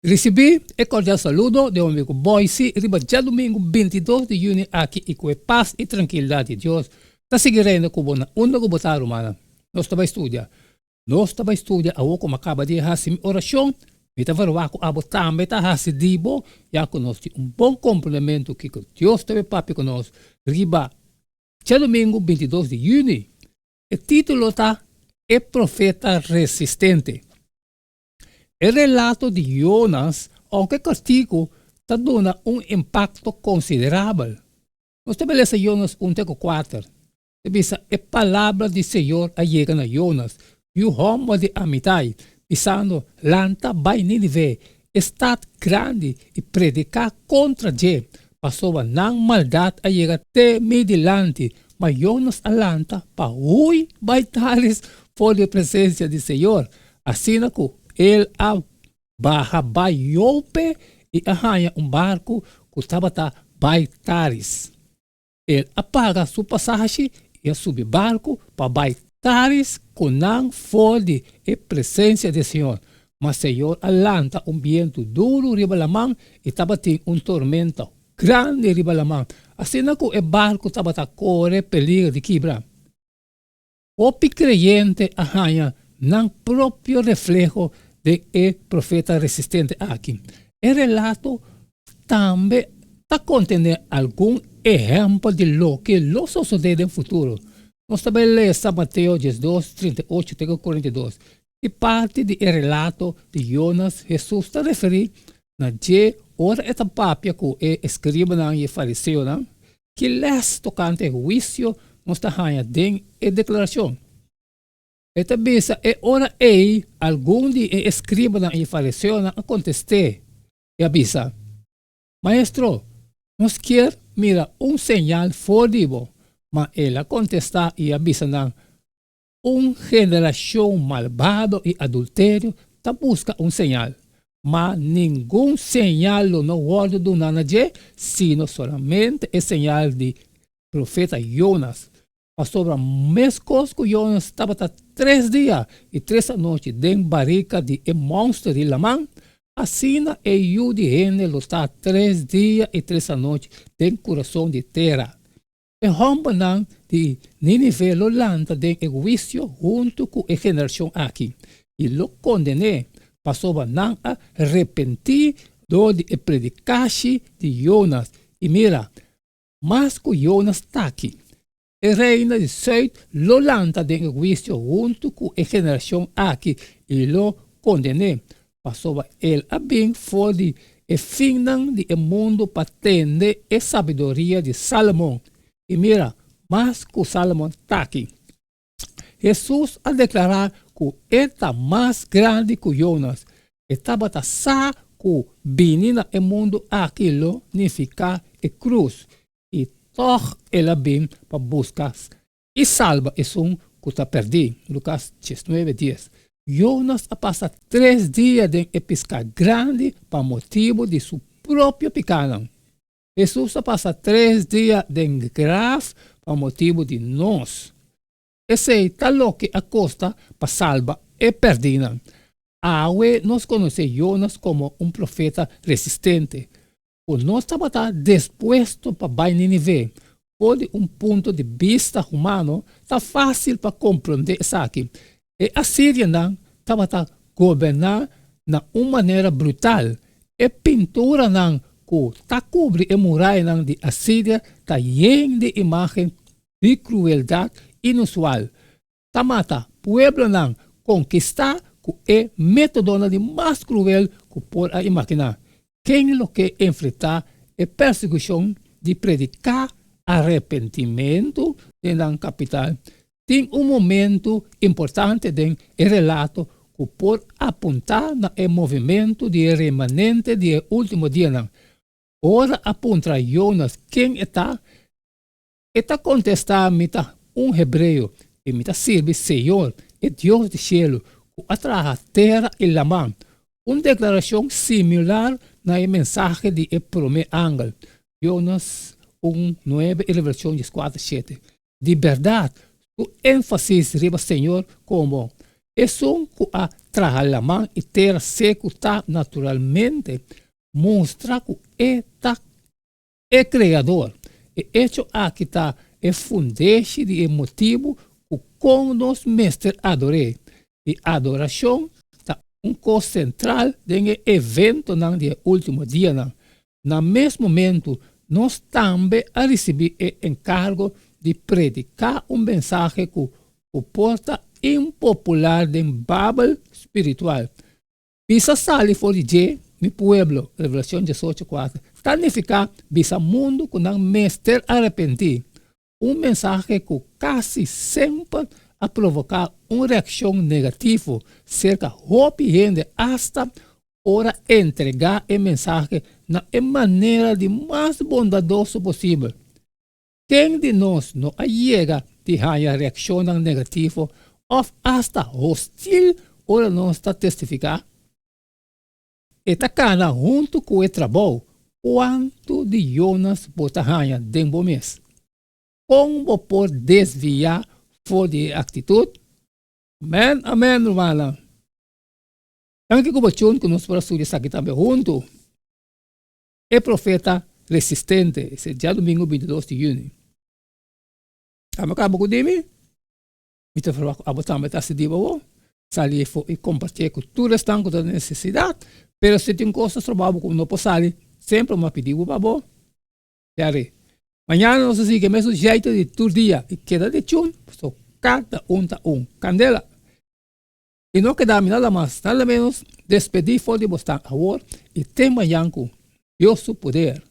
Recebi e cordial saludo de un amigo Boise, riba ya domingo 22 de junio aqui e com paz e tranquilidade de Deus. Tá seguindo com uma onda com botar humana. Nós estava estudia. Nós estava estudia a como acaba de fazer oração. Me tava roaco a botar, me tá fazer dibo, já conosco bom complemento que Deus teve papi conosco. Riba já domingo 22 de junho. O título tá E Profeta Resistente. O relato de Jonas, aunque castigo, está dando impacto considerável. Nós temos Jonas 1:4. Diz a palavra do Senhor a chega a Jonas, e o homem de Amitai, dizendo, lanta vai Nínive, estado grande, e predicar contra je. Passou a não maldade a chega até mediante, mas Jonas alanta, para ui, vai tares, por a presença do Senhor. Assim que ele barra Baiope e arranha barco que estava Baitares. Ele apaga sua passagem e sube barco para Baitares com não fode a presença do Senhor. Mas o Senhor alanta vento duro riba la mão e estava tendo tormenta grande riba la mão. Assim que o barco estava corre perigo de quebrar. O creyente arranha não próprio reflejo de profeta resistente aqui. O relato também está contendo algum exemplo de lo que lo sucede no futuro. Nós também lemos Mateus 12, 38 até 42. E parte do relato de Jonas, Jesus está referindo na de ora esta papia que escriba e fariseu, que les tocante juízo, nós está ganhando a declaração. Esta bisa ora algum de escriba e fariseu a contestar e avisa, maestro, nós quer mira señal fodibo, mas ela contesta e avisa geração malvado e adultério ta busca señal, mas nenhum señal no guarda do nanaje, sino solamente o señal de profeta Jonas. Sobre mês que Jonas estava 3 dias e 3 noites dentro da barrica de monstro de Lamã, assim o de Gene está 3 dias e 3 noites dentro do coração de terra. E rompanão de Nínive lo lanta dentro do juízo junto com a geração aqui. E lo condené, passou a não arrepentir do de predicação de Jonas. E mira, mas que Jonas está aqui. O reino de Seut lo lanta dentro do juízo junto com a geração aqui e lo condené. Passou ele a bem fora de fim do mundo para atender a sabedoria de Salomão. E mira, mas que Salomão está aqui. Jesus a declarar que ele está mais grande que Jonas. Estava só que vinha no mundo aquilo significa a cruz. E toch ela bem para buscar e salva esse que está perdido. Lucas 19:10. Jonas passa 3 dias em pesca grande para motivo de seu próprio pecado. Jesus passa 3 dias em grave para motivo de nós. Esse é tal que a costa para salva e perdida. Awe nós conhecemos Jonas como profeta resistente. Quando nós estamos dispostos para Nínive, por ponto de vista humano, está fácil para compreender isso aqui. E a Síria estava governando de uma maneira brutal. E pintura que está cobre a muralha de Assíria está cheia de imagem de crueldade inusual. Está mata pueblo conquistar que é método de mais cruel que pode imaginar. Quem lo que enfrentar a perseguição de predicar arrependimento na capital. Tem momento importante no relato que pode apontar no movimento de remanente do último dia. Ora aponta Jonas quem está contestando hebreu e mita serve Senhor e Deus do céu que atrai a terra e a mão. Uma declaração similar na mensagem de primeiro ángel, Jonas 1:9 e versão 4:7. De verdade, o ênfase riba Senhor como é que a trabalhar la mão e ter executar naturalmente mostra que é criador. E hecho aqui está é fundeixe de motivo que com nos mestre adorei. E adoração está coisa central do evento no último dia. No mesmo momento, nós também recebemos o encargo de predicar mensagem que porta impopular de Babel espiritual. Bisa sali fora de mi pueblo, Revelação 18:4. Significa bisa mundo que não mestre arrepentir. Mensagem que quase sempre a provocar uma reação negativa cerca de gente hasta ora entregar a mensagem na maneira de mais bondadosa possível. Quem de nós não chega de a reação negativa ou hasta hostil ora não está testificar? E tacana junto com o trabalho quanto de Jonas botahanha dentro mês. Como por desviar fora de atitude? Amém, amém, irmã. Ang kikubachon que nós para estudar aqui também junto. É profeta resistente. Esse é dia domingo 22 de junho. Acabo com dimi. Então, abo também está se diva. Sali e compartilhar com tudo estão com a necessidade. Pero se tem coisas trabalho como não posso sair, sempre me pediu para bom. Yare. Amanhã nós seguimos o mesmo jeito de todo dia. E queda de chum, so cada tá candela. E não queda nada mais, nada menos, despedir fora de você agora e tem amanhã com Deus o poder.